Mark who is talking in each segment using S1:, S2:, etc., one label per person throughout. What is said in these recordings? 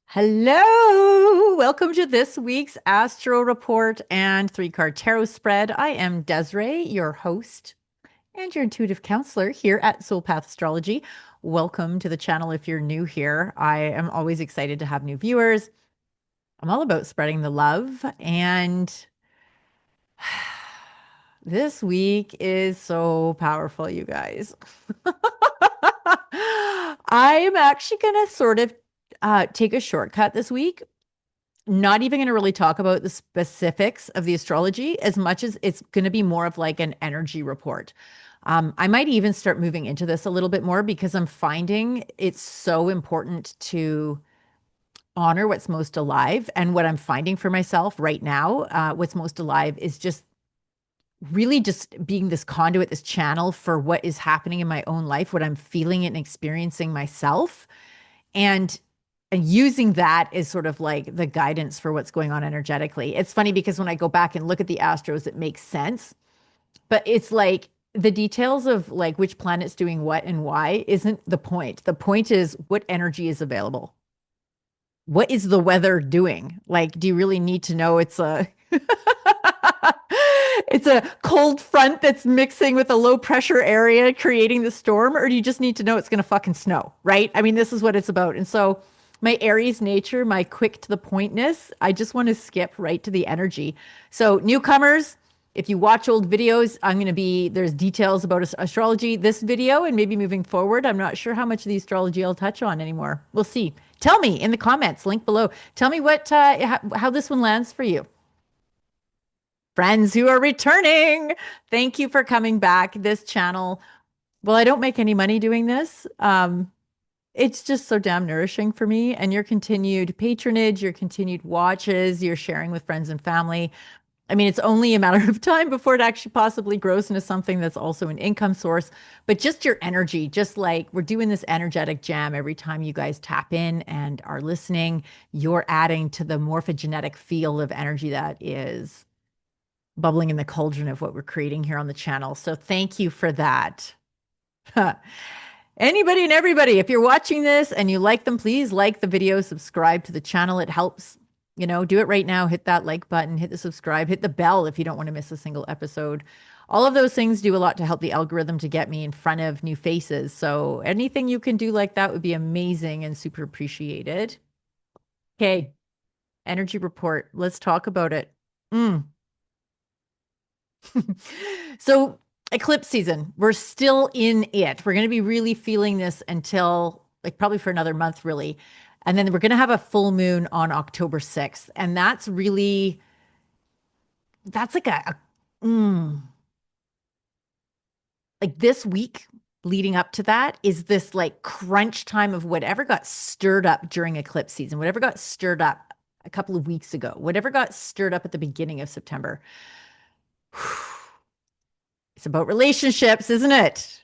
S1: Hello, welcome to this week's Astro Report and three-card tarot spread. I am Desiree, your host and your intuitive counselor here at Soulpath Astrology. Welcome to the channel if you're new here. I am always excited to have new viewers. I'm all about spreading the love, and this week is so powerful, you guys. I'm actually going to sort of take a shortcut this week, not even going to really talk about the specifics of the astrology as much as it's going to be more of like an energy report. I might even start moving into this a little bit more because I'm finding it's so important to honor what's most alive. And what I'm finding for myself right now, what's most alive is just really just being this conduit, this channel for what is happening in my own life, what I'm feeling and experiencing myself. And using that is sort of like the guidance for what's going on energetically. It's funny because when I go back and look at the astros, it makes sense, but it's like the details of like which planet's doing what and why isn't the point. The point is what energy is available. What is the weather doing? Like, do you really need to know it's a it's a cold front that's mixing with a low pressure area creating the storm, or do you just need to know it's going to fucking snow, right? I mean, this is what it's about. And so my Aries nature, my quick to the pointness, I just want to skip right to the energy. So newcomers, if you watch old videos, there's details about astrology this video and maybe moving forward. I'm not sure how much of the astrology I'll touch on anymore. We'll see. Tell me in the comments, link below. Tell me how this one lands for you. Friends who are returning, thank you for coming back. This channel, well, I don't make any money doing this. It's just so damn nourishing for me. And your continued patronage, your continued watches, your sharing with friends and family. I mean, it's only a matter of time before it actually possibly grows into something that's also an income source. But just your energy, just like we're doing this energetic jam every time you guys tap in and are listening, you're adding to the morphogenetic field of energy that is bubbling in the cauldron of what we're creating here on the channel. So thank you for that. Anybody and everybody, if you're watching this and you like them, please like the video, subscribe to the channel. It helps, do it right now. Hit that like button, hit the subscribe, hit the bell if you don't want to miss a single episode. All of those things do a lot to help the algorithm to get me in front of new faces. So anything you can do like that would be amazing and super appreciated. Okay, energy report. Let's talk about it. Mm. So eclipse season, we're still in it. We're going to be really feeling this until like probably for another month, really. And then we're going to have a full moon on October 6th. And that's like like this week leading up to that is this like crunch time of whatever got stirred up during eclipse season, whatever got stirred up a couple of weeks ago, whatever got stirred up at the beginning of September. It's about relationships, isn't it?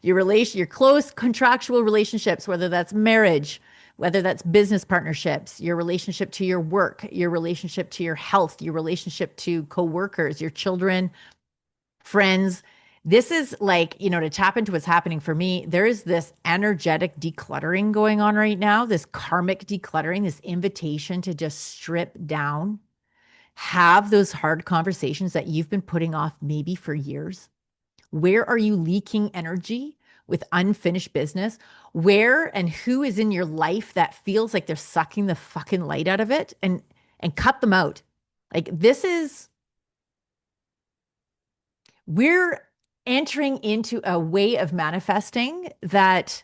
S1: Your close contractual relationships, whether that's marriage, whether that's business partnerships, your relationship to your work, your relationship to your health, your relationship to coworkers, your children, friends. This is like, to tap into what's happening for me, there is this energetic decluttering going on right now, this karmic decluttering, this invitation to just strip down, have those hard conversations that you've been putting off maybe for years. Where are you leaking energy with unfinished business? Where and who is in your life that feels like they're sucking the fucking light out of it, and cut them out. Like we're entering into a way of manifesting that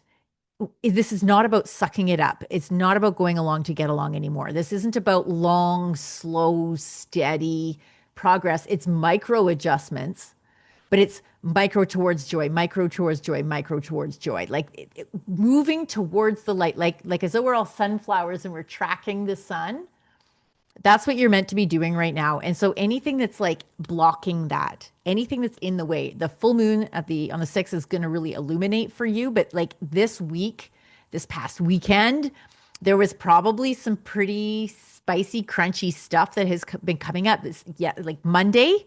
S1: this is not about sucking it up. It's not about going along to get along anymore. This isn't about long, slow, steady progress. It's micro adjustments, but it's micro towards joy, micro towards joy, micro towards joy. Like moving towards the light, like as though we're all sunflowers and we're tracking the sun. That's what you're meant to be doing right now. And so anything that's like blocking that, anything that's in the way, the full moon on the 6th is going to really illuminate for you. But like this week, this past weekend, there was probably some pretty spicy, crunchy stuff that has been coming up. Like Monday,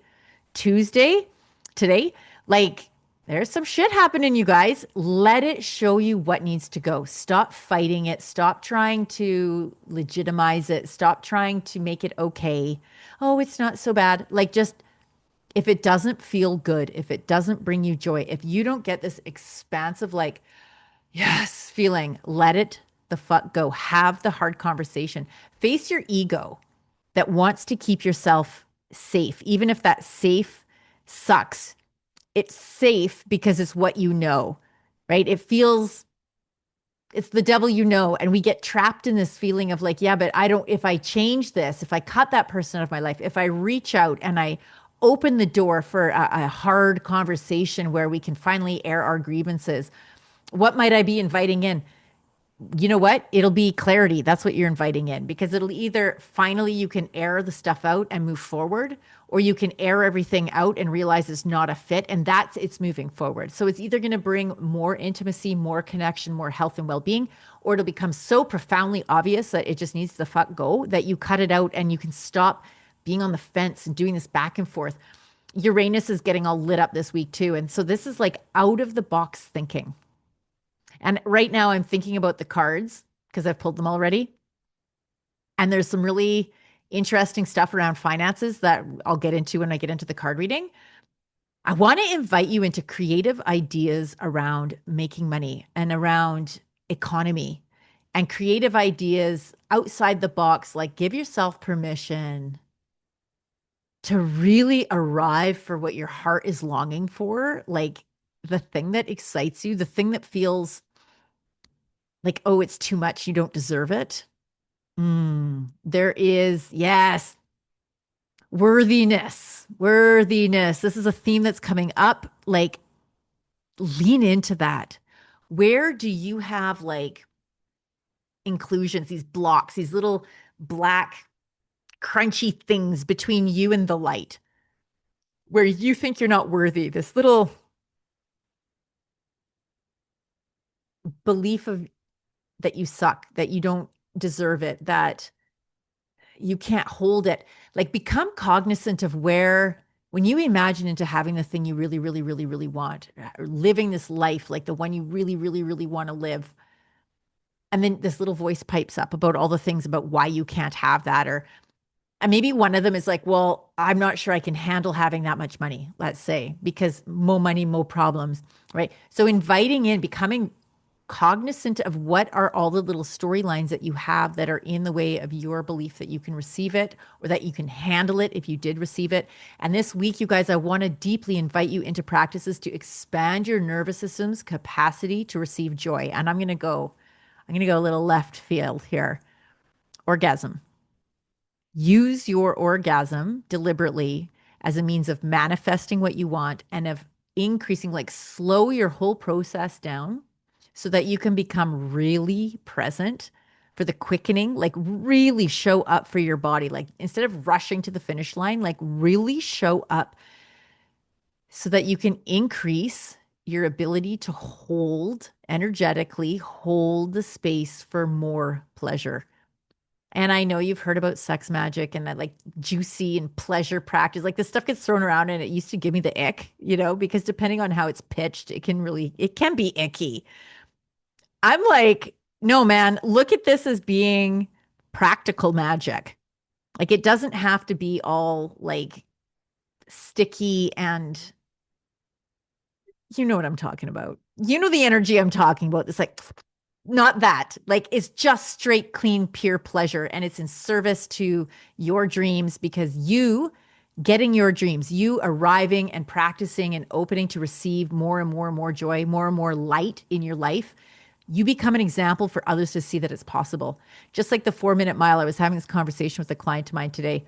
S1: Tuesday, today, like There's some shit happening, you guys. Let it show you what needs to go. Stop fighting it. Stop trying to legitimize it. Stop trying to make it okay. Oh, it's not so bad. Like, just if it doesn't feel good, if it doesn't bring you joy, if you don't get this expansive, like, yes, feeling, let it the fuck go. Have the hard conversation. Face your ego that wants to keep yourself safe, even if that safe sucks. It's safe because it's what you know, right? It feels, it's the devil you know. And we get trapped in this feeling of like, yeah, but I don't, if I change this, if I cut that person out of my life, if I reach out and I open the door for a hard conversation where we can finally air our grievances, what might I be inviting in? You know what? It'll be clarity. That's what you're inviting in, because it'll either finally you can air the stuff out and move forward, or you can air everything out and realize it's not a fit. And that's it's moving forward. So it's either going to bring more intimacy, more connection, more health and well being, or it'll become so profoundly obvious that it just needs to fuck go that you cut it out and you can stop being on the fence and doing this back and forth. Uranus is getting all lit up this week too. And so this is like out of the box thinking. And right now I'm thinking about the cards because I've pulled them already. And there's some really interesting stuff around finances that I'll get into when I get into the card reading. I want to invite you into creative ideas around making money and around economy and creative ideas outside the box. Like, give yourself permission to really arrive for what your heart is longing for, like the thing that excites you, the thing that feels like, oh, it's too much, you don't deserve it. There is, yes, worthiness, worthiness. This is a theme that's coming up. Like, lean into that. Where do you have like inclusions, these blocks, these little black, crunchy things between you and the light, where you think you're not worthy? This little belief of that you suck, that you don't deserve it, that you can't hold it. Like, become cognizant of where, when you imagine into having the thing you really, really, really, really want, living this life, like the one you really, really, really want to live. And then this little voice pipes up about all the things about why you can't have that. Or and maybe one of them is like, well, I'm not sure I can handle having that much money, let's say, because more money, more problems, right? So inviting in, becoming cognizant of what are all the little storylines that you have that are in the way of your belief that you can receive it or that you can handle it if you did receive it. And this week, you guys, I want to deeply invite you into practices to expand your nervous system's capacity to receive joy. And I'm going to go a little left field here. Orgasm. Use your orgasm deliberately as a means of manifesting what you want and of increasing, like, slow your whole process down so that you can become really present for the quickening, like really show up for your body. Like, instead of rushing to the finish line, like really show up so that you can increase your ability to hold energetically, hold the space for more pleasure. And I know you've heard about sex magic and that, like, juicy and pleasure practice. Like, this stuff gets thrown around and it used to give me the ick, because depending on how it's pitched, it can be icky. I'm like, no, man, look at this as being practical magic. Like, it doesn't have to be all like sticky and you know what I'm talking about. You know the energy I'm talking about. It's like, not that. Like, it's just straight, clean, pure pleasure. And it's in service to your dreams, because you getting your dreams, you arriving and practicing and opening to receive more and more and more joy, more and more light in your life, you become an example for others to see that it's possible. Just like the 4 minute mile. I was having this conversation with a client of mine today.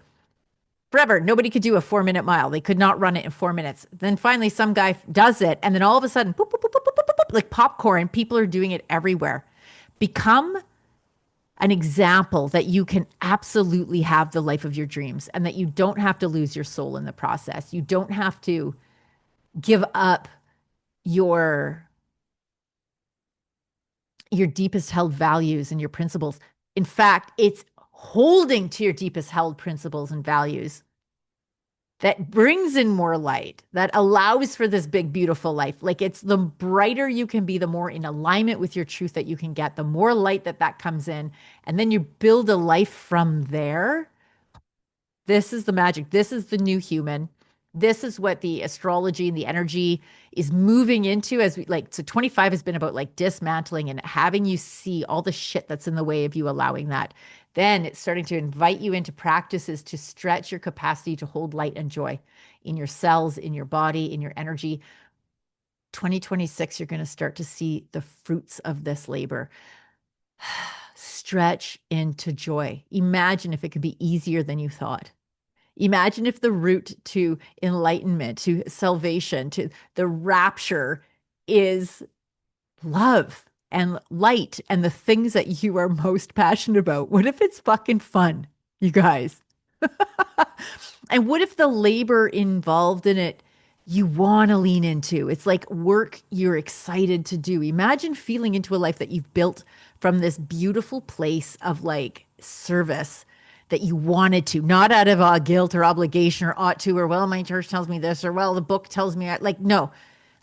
S1: Forever, nobody could do a 4 minute mile. They could not run it in 4 minutes. Then finally, some guy does it. And then all of a sudden, boop, boop, boop, boop, boop, boop, boop, like popcorn, people are doing it everywhere. Become an example that you can absolutely have the life of your dreams and that you don't have to lose your soul in the process. You don't have to give up your your deepest held values and your principles. In fact, it's holding to your deepest held principles and values that brings in more light, that allows for this big, beautiful life. Like it's the brighter you can be, the more in alignment with your truth that you can get, the more light that that comes in. And then you build a life from there. This is the magic. This is the new human. This is what the astrology and the energy is moving into as we like. So 25 has been about like dismantling and having you see all the shit that's in the way of you allowing that. Then it's starting to invite you into practices to stretch your capacity to hold light and joy in your cells, in your body, in your energy. 2026, you're going to start to see the fruits of this labor. Stretch into joy. Imagine if it could be easier than you thought. Imagine if the route to enlightenment, to salvation, to the rapture is love and light and the things that you are most passionate about. What if it's fucking fun, you guys? And what if the labor involved in it you want to lean into? It's like work you're excited to do. Imagine feeling into a life that you've built from this beautiful place of like service that you wanted to, not out of guilt or obligation or ought to, or well, my church tells me this, or well, the book tells me like, no,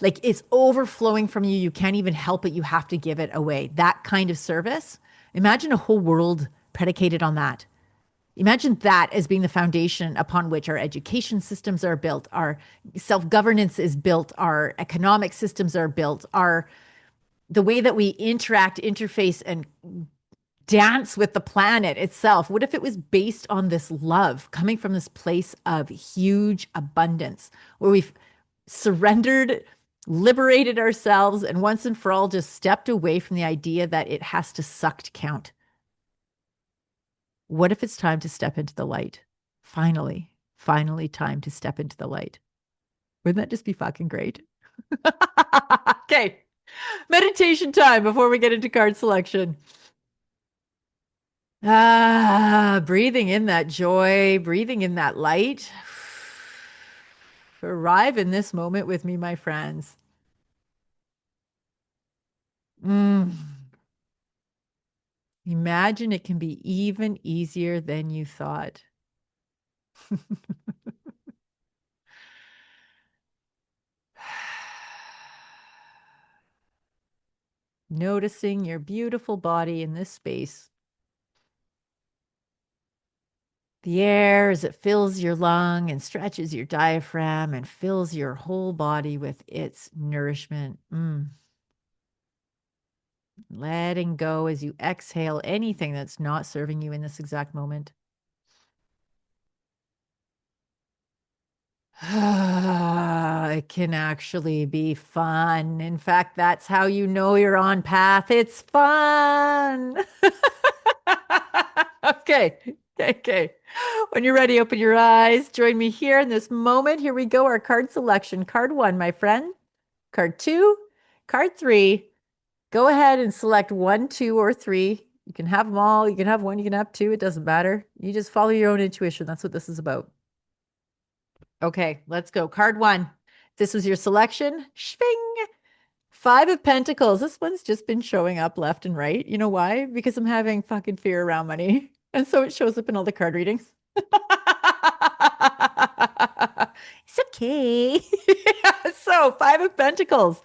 S1: like it's overflowing from you. You can't even help it. You have to give it away. That kind of service. Imagine a whole world predicated on that. Imagine that as being the foundation upon which our education systems are built, our self-governance is built, our economic systems are built, our the way that we interact, interface, and dance with the planet itself. What if it was based on this love coming from this place of huge abundance where we've surrendered, liberated ourselves, and once and for all just stepped away from the idea that it has to suck to count? What if it's time to step into the light? Finally, time to step into the light. Wouldn't that just be fucking great? Okay, meditation time before we get into card selection. Breathing in that joy, breathing in that light. Arrive in this moment with me, my friends. Mm. Imagine it can be even easier than you thought. Noticing your beautiful body in this space. The air as it fills your lung and stretches your diaphragm and fills your whole body with its nourishment. Letting go as you exhale anything that's not serving you in this exact moment. It can actually be fun. In fact, that's how you know you're on path. It's fun. Okay. Okay. When you're ready, open your eyes. Join me here in this moment. Here we go. Our card selection. Card one, my friend. Card two. Card three. Go ahead and select one, two, or three. You can have them all. You can have one. You can have two. It doesn't matter. You just follow your own intuition. That's what this is about. Okay, let's go. Card one. This was your selection. Shving. Five of Pentacles. This one's just been showing up left and right. You know why? Because I'm having fucking fear around money. And so it shows up in all the card readings. It's okay. So, Five of Pentacles,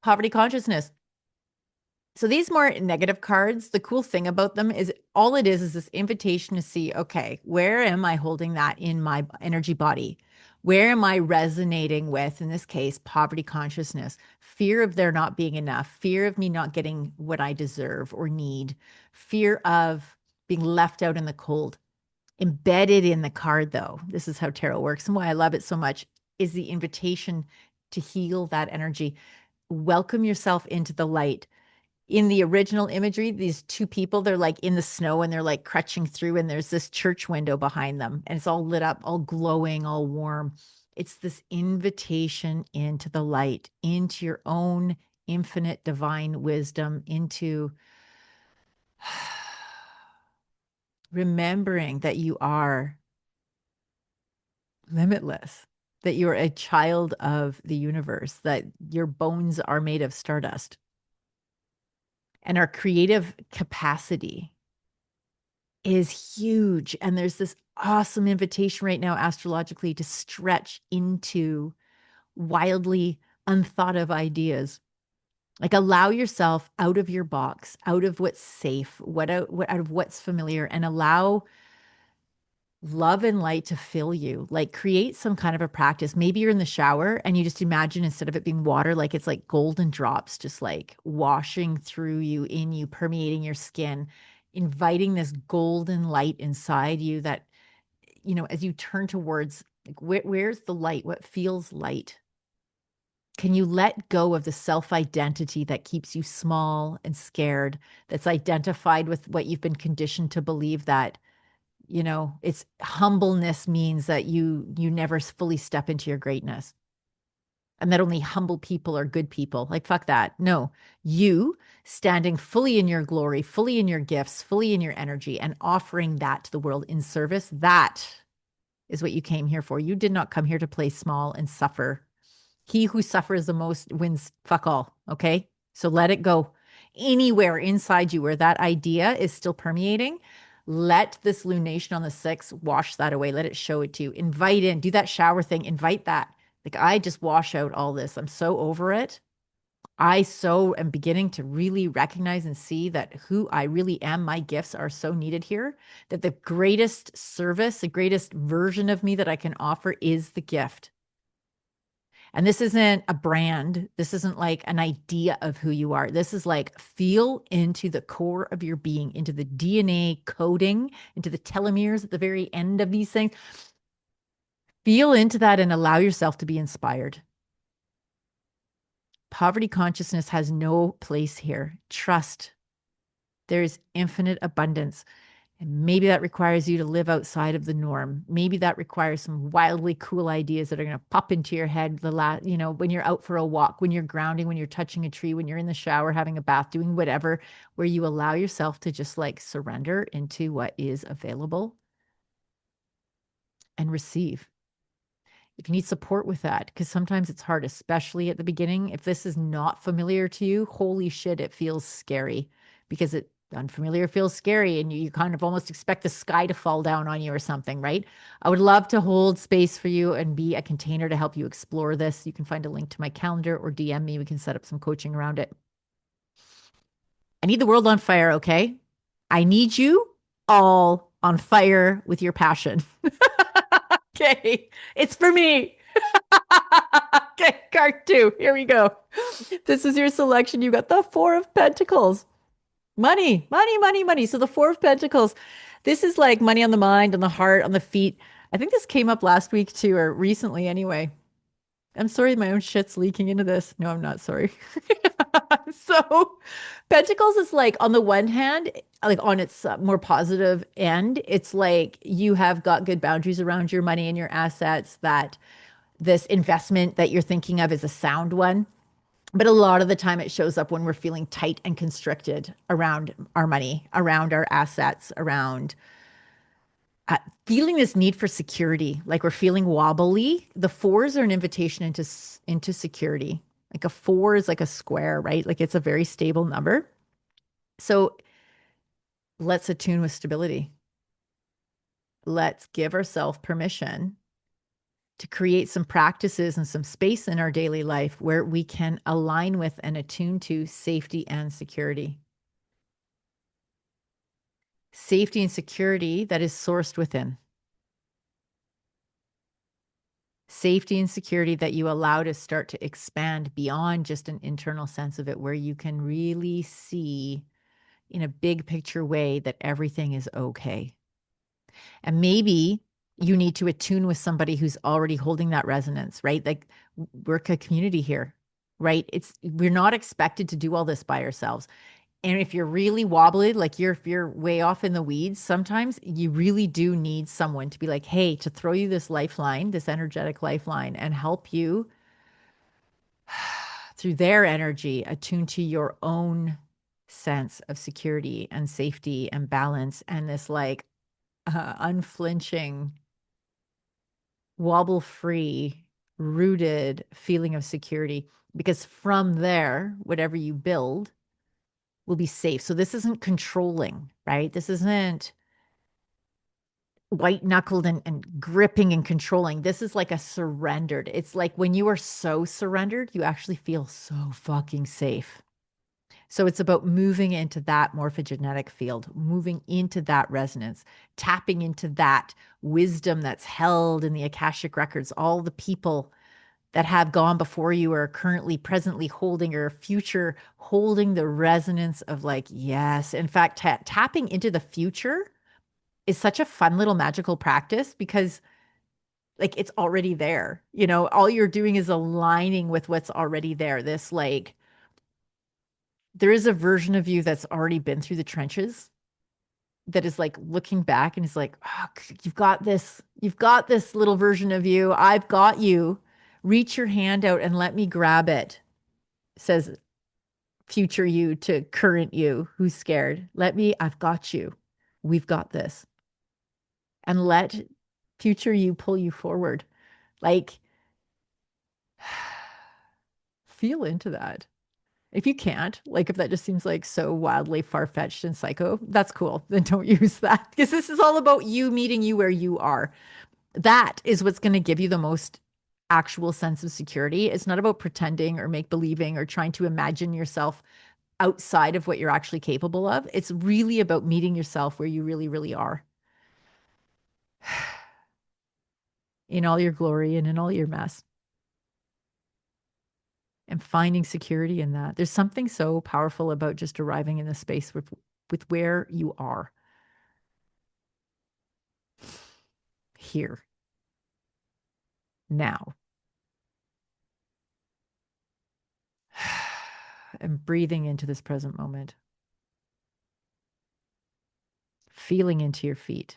S1: poverty consciousness. So these more negative cards, the cool thing about them is all it is this invitation to see, okay, where am I holding that in my energy body? Where am I resonating with, in this case, poverty consciousness, fear of there not being enough, fear of me not getting what I deserve or need, fear of being left out in the cold. Embedded in the card, though, this is how tarot works and why I love it so much, is the invitation to heal that energy. Welcome yourself into the light. In the original imagery, these two people, they're like in the snow and they're like crutching through, and there's this church window behind them, and it's all lit up, all glowing, all warm. It's this invitation into the light, into your own infinite divine wisdom, into remembering that you are limitless, that you're a child of the universe, that your bones are made of stardust. And our creative capacity is huge. And there's this awesome invitation right now, astrologically, to stretch into wildly unthought of ideas. Like allow yourself out of your box, out of what's safe, out of what's familiar, and allow love and light to fill you. Like create some kind of a practice. Maybe you're in the shower and you just imagine instead of it being water, like it's like golden drops just like washing through you, in you, permeating your skin, inviting this golden light inside you that, as you turn towards, like, where's the light? What feels light? Can you let go of the self identity that keeps you small and scared, that's identified with what you've been conditioned to believe that, it's humbleness means that you never fully step into your greatness and that only humble people are good people. Like, fuck that. No, you standing fully in your glory, fully in your gifts, fully in your energy, and offering that to the world in service, that is what you came here for. You did not come here to play small and suffer. He who suffers the most wins fuck all. Okay. So let it go. Anywhere inside you where that idea is still permeating, let this lunation on the 6th wash that away. Let it show it to you. Invite in, do that shower thing, invite that. Like, I just wash out all this. I'm so over it. I so am beginning to really recognize and see that who I really am, my gifts are so needed here, that the greatest service, the greatest version of me that I can offer is the gift. And this isn't a brand. This isn't like an idea of who you are. This is like feel into the core of your being, into the DNA coding, into the telomeres at the very end of these things. Feel into that and allow yourself to be inspired. Poverty consciousness has no place here. Trust. There is infinite abundance. And maybe that requires you to live outside of the norm. Maybe that requires some wildly cool ideas that are going to pop into your head when you're out for a walk, when you're grounding, when you're touching a tree, when you're in the shower, having a bath, doing whatever, where you allow yourself to just like surrender into what is available and receive. If you need support with that, because sometimes it's hard, especially at the beginning. If this is not familiar to you, holy shit, it feels scary because unfamiliar feels scary and you kind of almost expect the sky to fall down on you or something, right? I would love to hold space for you and be a container to help you explore this. You can find a link to my calendar or DM me. We can set up some coaching around it. I need the world on fire, okay? I need you all on fire with your passion. Okay, it's for me. Okay, card 2. Here we go. This is your selection. You got the Four of Pentacles. Money, money, money, money. So the Four of Pentacles, this is like money on the mind, on the heart, on the feet. I think this came up last week too, or recently anyway. I'm sorry, my own shit's leaking into this. No, I'm not sorry. So, Pentacles is like, on the one hand, like on its more positive end, it's like you have got good boundaries around your money and your assets, that this investment that you're thinking of is a sound one. But a lot of the time it shows up when we're feeling tight and constricted around our money, around our assets, around feeling this need for security, like we're feeling wobbly. The fours are an invitation into security. Like a 4 is like a square, right? Like it's a very stable number. So let's attune with stability. Let's give ourselves permission to create some practices and some space in our daily life where we can align with and attune to safety and security. Safety and security that is sourced within. Safety and security that you allow to start to expand beyond just an internal sense of it, where you can really see in a big picture way that everything is okay. And maybe you need to attune with somebody who's already holding that resonance, right? Like, we're a community here, right? We're not expected to do all this by ourselves. And if you're really wobbly, like if you're way off in the weeds, sometimes you really do need someone to be like, hey, to throw you this lifeline, this energetic lifeline, and help you through their energy attune to your own sense of security and safety and balance, and this like unflinching, wobble free, rooted feeling of security. Because from there, whatever you build will be safe. So this isn't controlling, right? This isn't white knuckled and gripping and controlling. This is like a surrendered. It's like when you are so surrendered, you actually feel so fucking safe. So it's about moving into that morphogenetic field, moving into that resonance, tapping into that wisdom that's held in the Akashic records, all the people that have gone before you or are currently presently holding or future holding the resonance of like, yes. In fact, tapping into the future is such a fun little magical practice because like it's already there. You know, all you're doing is aligning with what's already there. This like there is a version of you that's already been through the trenches that is like looking back and is like, oh, you've got this. You've got this little version of you. I've got you. Reach your hand out and let me grab it, says future you to current you who's scared. I've got you. We've got this. And let future you pull you forward. Like, feel into that. If you can't, like if that just seems like so wildly far-fetched and psycho, that's cool. Then don't use that because this is all about you meeting you where you are. That is what's going to give you the most actual sense of security. It's not about pretending or make believing or trying to imagine yourself outside of what you're actually capable of. It's really about meeting yourself where you really, really are in all your glory and in all your mess and finding security in that. There's something so powerful about just arriving in the space with where you are here now and breathing into this present moment, feeling into your feet,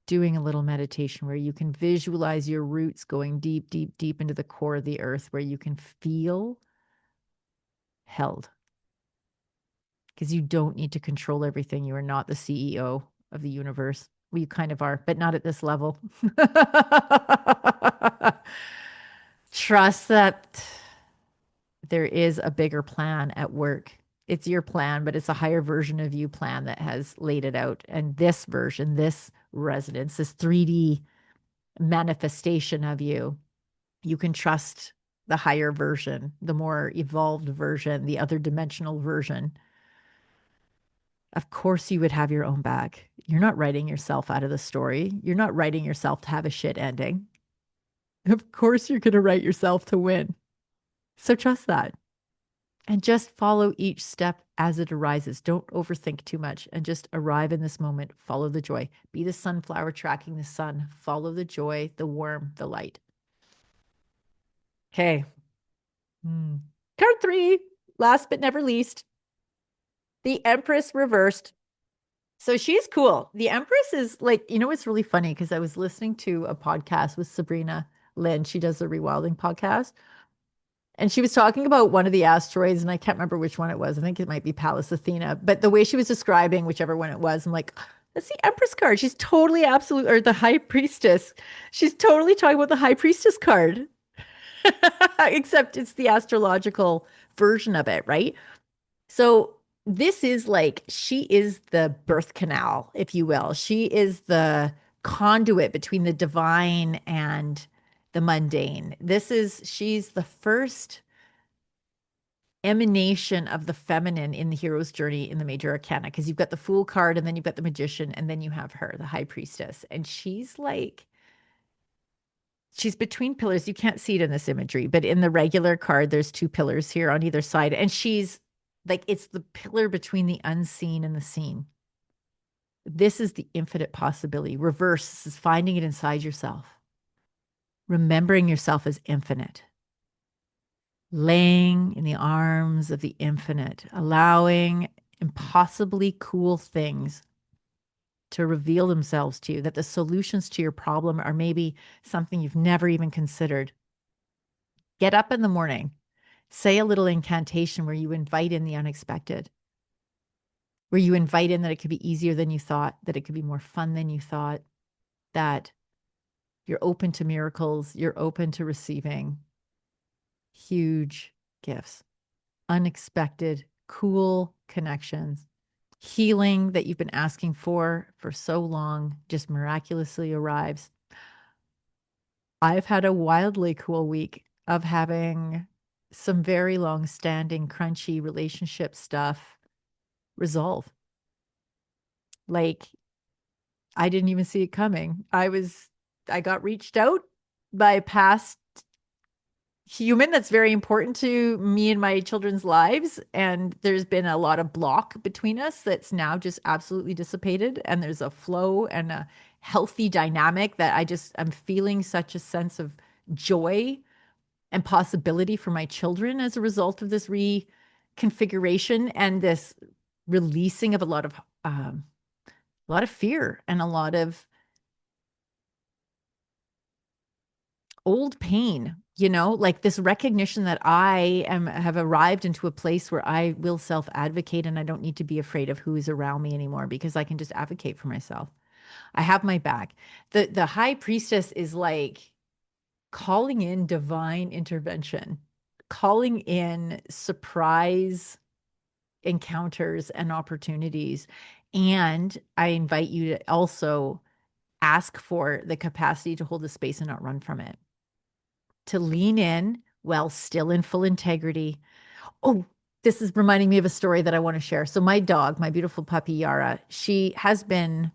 S1: doing a little meditation where you can visualize your roots going deep, deep, deep into the core of the earth where you can feel held because you don't need to control everything. You are not the CEO of the universe. Well, you kind of are, but not at this level. Trust that there is a bigger plan at work. It's your plan, but it's a higher version of you plan that has laid it out. And this version, this resonance, this 3D manifestation of you, you can trust the higher version, the more evolved version, the other dimensional version. Of course, you would have your own back. You're not writing yourself out of the story. You're not writing yourself to have a shit ending. Of course, you're going to write yourself to win. So trust that. And just follow each step as it arises. Don't overthink too much and just arrive in this moment. Follow the joy. Be the sunflower tracking the sun. Follow the joy, the warmth, the light. Okay. Card 3, last but never least, the Empress reversed. So she's cool. The Empress is like, you know, it's really funny because I was listening to a podcast with Sabrina Lynn. She does the Rewilding podcast. And she was talking about one of the asteroids, and I can't remember which one it was. I think it might be Pallas Athena. But the way she was describing whichever one it was, I'm like, that's the Empress card. She's totally absolute, or the High Priestess. She's totally talking about the High Priestess card, except it's the astrological version of it, right? So this is like, she is the birth canal, if you will. She is the conduit between the divine and the mundane. She's the first emanation of the feminine in the hero's journey in the major arcana, because you've got the Fool card and then you've got the Magician and then you have her, the High Priestess. And she's like, she's between pillars. You can't see it in this imagery, but in the regular card, there's two pillars here on either side. And she's like, it's the pillar between the unseen and the seen. This is the infinite possibility. Reverse, this is finding it inside yourself. Remembering yourself as infinite. Laying in the arms of the infinite, allowing impossibly cool things to reveal themselves to you, that the solutions to your problem are maybe something you've never even considered. Get up in the morning, say a little incantation where you invite in the unexpected, where you invite in that it could be easier than you thought, that it could be more fun than you thought, that you're open to miracles, you're open to receiving huge gifts, unexpected, cool connections. Healing that you've been asking for so long just miraculously arrives. I've had a wildly cool week of having some very long standing, crunchy relationship stuff resolve. Like, I didn't even see it coming. I got reached out by a past human that's very important to me and my children's lives. And there's been a lot of block between us that's now just absolutely dissipated. And there's a flow and a healthy dynamic that I'm feeling such a sense of joy and possibility for my children as a result of this reconfiguration and this releasing of a lot of fear and a lot of old pain, like this recognition that have arrived into a place where I will self advocate and I don't need to be afraid of who is around me anymore because I can just advocate for myself. I have my back. The high priestess is like calling in divine intervention, calling in surprise encounters and opportunities. And I invite you to also ask for the capacity to hold the space and not run from it, to lean in while still in full integrity. Oh, this is reminding me of a story that I want to share. So, my dog, my beautiful puppy Yara, she has been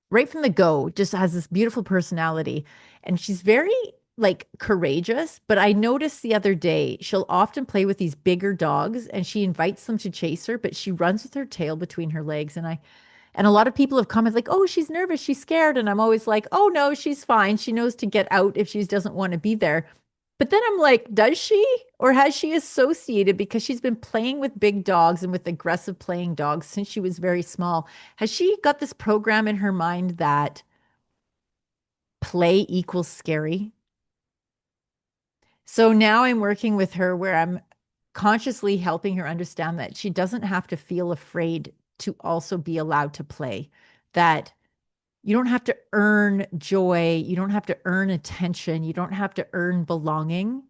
S1: right from the go, just has this beautiful personality. And she's very like courageous. But I noticed the other day, she'll often play with these bigger dogs and she invites them to chase her, but she runs with her tail between her legs. And a lot of people have commented like, "Oh, she's nervous, she's scared." And I'm always like, "Oh no, she's fine. She knows to get out if she doesn't want to be there." But then I'm like, does she? Or has she associated because she's been playing with big dogs and with aggressive playing dogs since she was very small? Has she got this program in her mind that play equals scary? So now I'm working with her where I'm consciously helping her understand that she doesn't have to feel afraid to also be allowed to play, that you don't have to earn joy, you don't have to earn attention, you don't have to earn belonging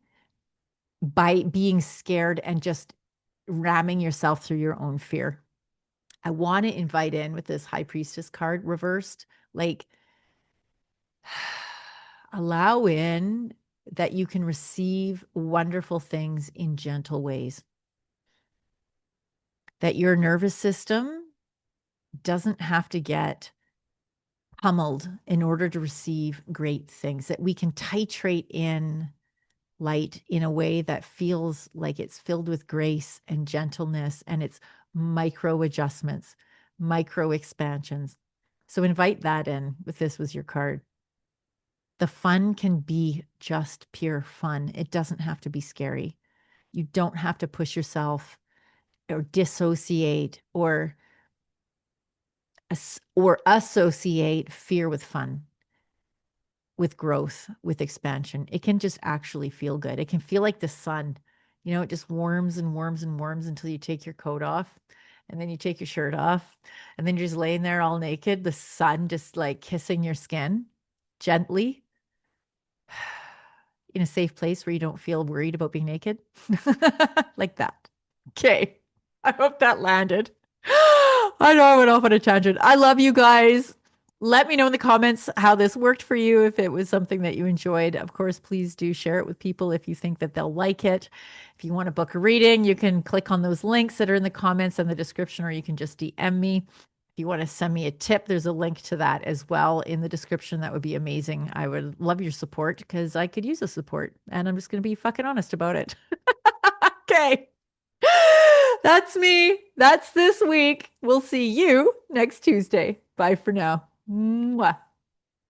S1: by being scared and just ramming yourself through your own fear. I want to invite in with this high priestess card reversed, like allow in that you can receive wonderful things in gentle ways, that your nervous system doesn't have to get pummeled in order to receive great things, that we can titrate in light in a way that feels like it's filled with grace and gentleness and it's micro adjustments, micro expansions. So invite that in with this was your card. The fun can be just pure fun. It doesn't have to be scary. You don't have to push yourself or dissociate or associate fear with fun, with growth, with expansion. It can just actually feel good. It can feel like the sun. It just warms and warms and warms until you take your coat off and then you take your shirt off and then you're just laying there all naked, the sun just like kissing your skin gently in a safe place where you don't feel worried about being naked. Like that. Okay. I hope that landed. I know I went off on a tangent. I love you guys. Let me know in the comments how this worked for you, if it was something that you enjoyed. Of course, please do share it with people if you think that they'll like it. If you want to book a reading, you can click on those links that are in the comments and the description, or you can just DM me. If you want to send me a tip, there's a link to that as well in the description. That would be amazing. I would love your support because I could use the support, and I'm just going to be fucking honest about it. Okay. That's me. That's this week. We'll see you next Tuesday. Bye for now. Mwah.